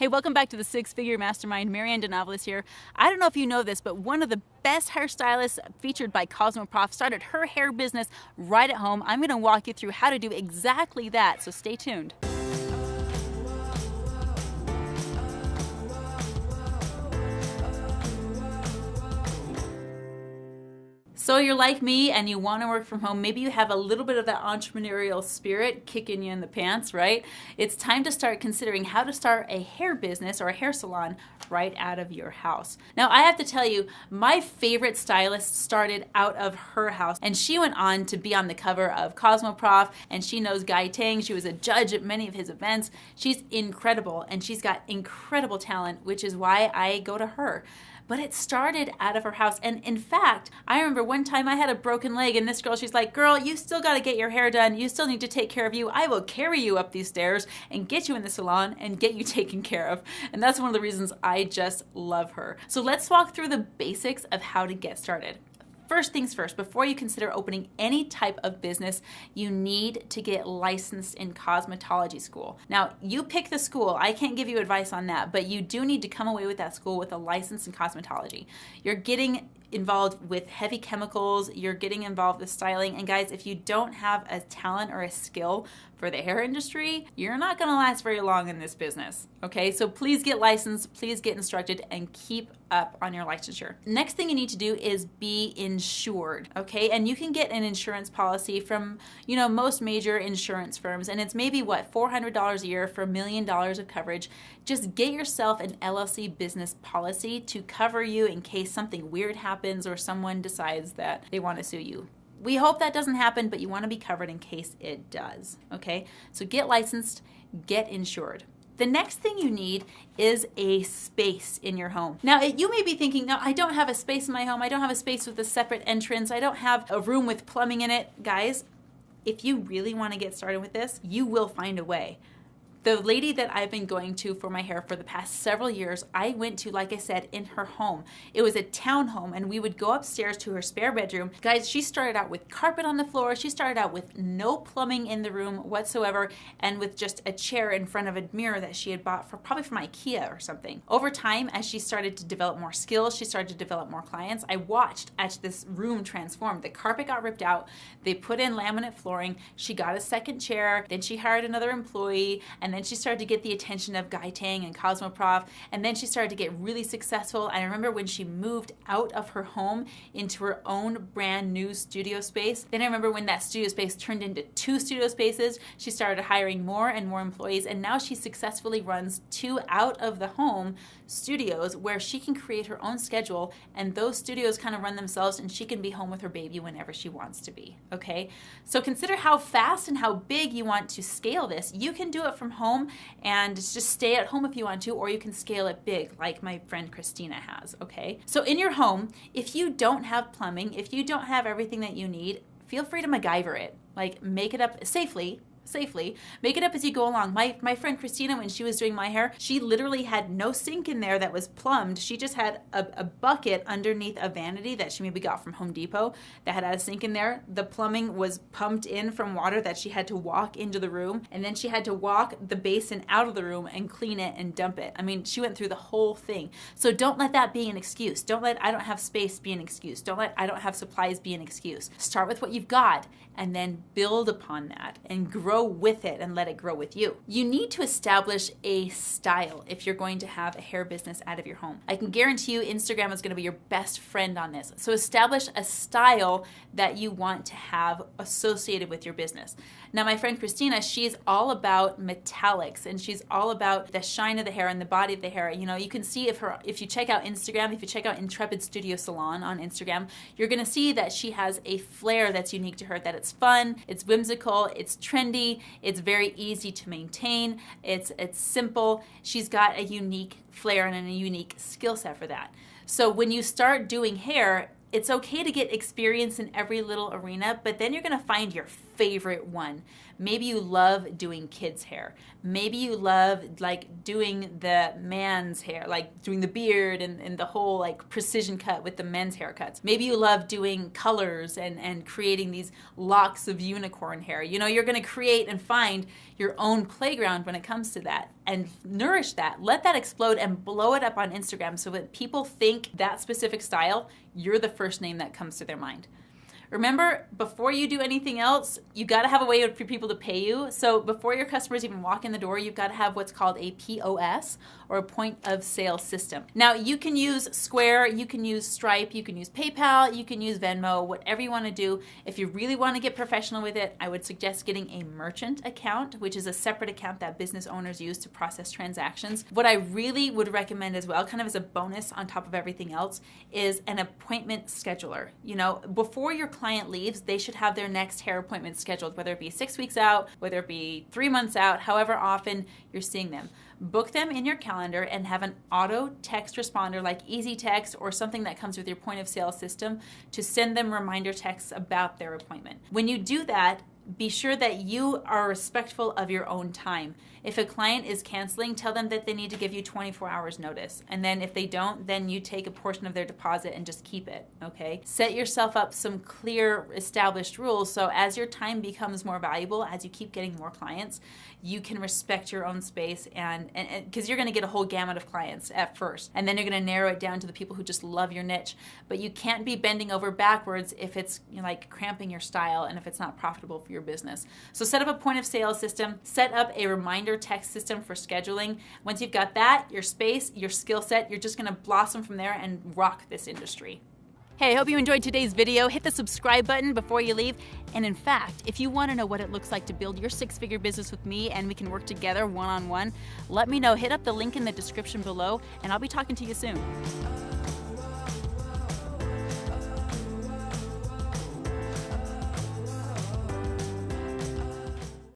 Hey, welcome back to the Six Figure Mastermind. Marianne is here. I don't know if you know this, but one of the best hairstylists featured by Cosmoprof started her hair business right at home. I'm going to walk you through how to do exactly that, so stay tuned. So you're like me and you want to work from home. Maybe you have a little bit of that entrepreneurial spirit kicking you in the pants, right? It's time to start considering how to start a hair business or a hair salon right out of your house. Now, I have to tell you, my favorite stylist started out of her house, and she went on to be on the cover of Cosmoprof, and she knows Guy Tang. She was a judge at many of his events. She's incredible, and she's got incredible talent, which is why I go to her. But it started out of her house. And in fact, I remember one time I had a broken leg, and this girl, she's like, girl, you still got to get your hair done. You still need to take care of you. I will carry you up these stairs and get you in the salon and get you taken care of. And that's one of the reasons I just love her. So let's walk through the basics of how to get started. First things first, before you consider opening any type of business, you need to get licensed in cosmetology school. Now, you pick the school. I can't give you advice on that, but you do need to come away with that school with a license in cosmetology. You're getting involved with heavy chemicals, you're getting involved with styling, and guys, if you don't have a talent or a skill for the hair industry, you're not gonna last very long in this business, okay? So please get licensed, please get instructed, and keep up on your licensure. Next thing you need to do is be insured, okay? And you can get an insurance policy from, most major insurance firms, and it's maybe, $400 a year for $1 million of coverage. Just get yourself an LLC business policy to cover you in case something weird happens or someone decides that they want to sue you. We hope that doesn't happen, but you want to be covered in case it does, okay? So get licensed, get insured. The next thing you need is a space in your home. Now, you may be thinking, no, I don't have a space in my home. I don't have a space with a separate entrance. I don't have a room with plumbing in it. Guys, if you really want to get started with this, you will find a way. The lady that I've been going to for my hair for the past several years, I went to, like I said, in her home. It was a townhome, and we would go upstairs to her spare bedroom. Guys, she started out with carpet on the floor. She started out with no plumbing in the room whatsoever, and with just a chair in front of a mirror that she had bought probably from IKEA or something. Over time, as she started to develop more skills, she started to develop more clients, I watched as this room transformed. The carpet got ripped out. They put in laminate flooring. She got a second chair. Then she hired another employee, and then she started to get the attention of Guy Tang and Cosmoprof, and then she started to get really successful. I remember when she moved out of her home into her own brand new studio space. Then I remember when that studio space turned into 2 studio spaces. She started hiring more and more employees, and now she successfully runs 2 out of the home studios where she can create her own schedule, and those studios kind of run themselves, and she can be home with her baby whenever she wants to be, okay? So consider how fast and how big you want to scale this. You can do it from home and just stay at home if you want to, or you can scale it big like my friend Christina has, okay? So in your home, if you don't have plumbing, if you don't have everything that you need, feel free to MacGyver it. Like, make it up safely. Make it up as you go along. My friend Christina, when she was doing my hair, she literally had no sink in there that was plumbed. She just had a bucket underneath a vanity that she maybe got from Home Depot that had a sink in there. The plumbing was pumped in from water that she had to walk into the room, and then she had to walk the basin out of the room and clean it and dump it. I mean, she went through the whole thing. So don't let that be an excuse. Don't let I don't have space be an excuse. Don't let I don't have supplies be an excuse. Start with what you've got and then build upon that and grow with it and let it grow with you. You need to establish a style if you're going to have a hair business out of your home. I can guarantee you Instagram is going to be your best friend on this. So establish a style that you want to have associated with your business. Now, my friend Christina, she's all about metallics, and she's all about the shine of the hair and the body of the hair. You can see if you check out Instagram, if you check out Intrepid Studio Salon on Instagram, you're going to see that she has a flair that's unique to her, that it's fun, it's whimsical, it's trendy, it's very easy to maintain, it's simple. She's got a unique flair and a unique skill set for that. So when you start doing hair, it's okay to get experience in every little arena, but then you're going to find your favorite one. Maybe you love doing kids' hair. Maybe you love like doing the man's hair, like doing the beard and the whole like precision cut with the men's haircuts. Maybe you love doing colors and creating these locks of unicorn hair. You know, you're going to create and find your own playground when it comes to that, and nourish that. Let that explode and blow it up on Instagram so that people think that specific style, you're the first name that comes to their mind. Remember, before you do anything else, you got to have a way for people to pay you. So before your customers even walk in the door, you've got to have what's called a POS, or a point of sale system. Now, you can use Square, you can use Stripe, you can use PayPal, you can use Venmo, whatever you want to do. If you really want to get professional with it, I would suggest getting a merchant account, which is a separate account that business owners use to process transactions. What I really would recommend as well, kind of as a bonus on top of everything else, is an appointment scheduler. You know, before your client leaves, they should have their next hair appointment scheduled, whether it be 6 weeks out, whether it be 3 months out, however often you're seeing them. Book them in your calendar and have an auto text responder like Easy Text or something that comes with your point of sale system to send them reminder texts about their appointment. When you do that, be sure that you are respectful of your own time. If a client is canceling, tell them that they need to give you 24 hours notice. And then if they don't, then you take a portion of their deposit and just keep it, okay? Set yourself up some clear established rules so as your time becomes more valuable, as you keep getting more clients, you can respect your own space, and because you're going to get a whole gamut of clients at first, and then you're going to narrow it down to the people who just love your niche. But you can't be bending over backwards if it's, you know, like cramping your style and if it's not profitable for your business. So set up a point of sale system, set up a reminder text system for scheduling. Once you've got that, your space, your skill set, you're just going to blossom from there and rock this industry. Hey, I hope you enjoyed today's video. Hit the subscribe button before you leave. And in fact, if you want to know what it looks like to build your six-figure business with me and we can work together one-on-one, let me know. Hit up the link in the description below and I'll be talking to you soon.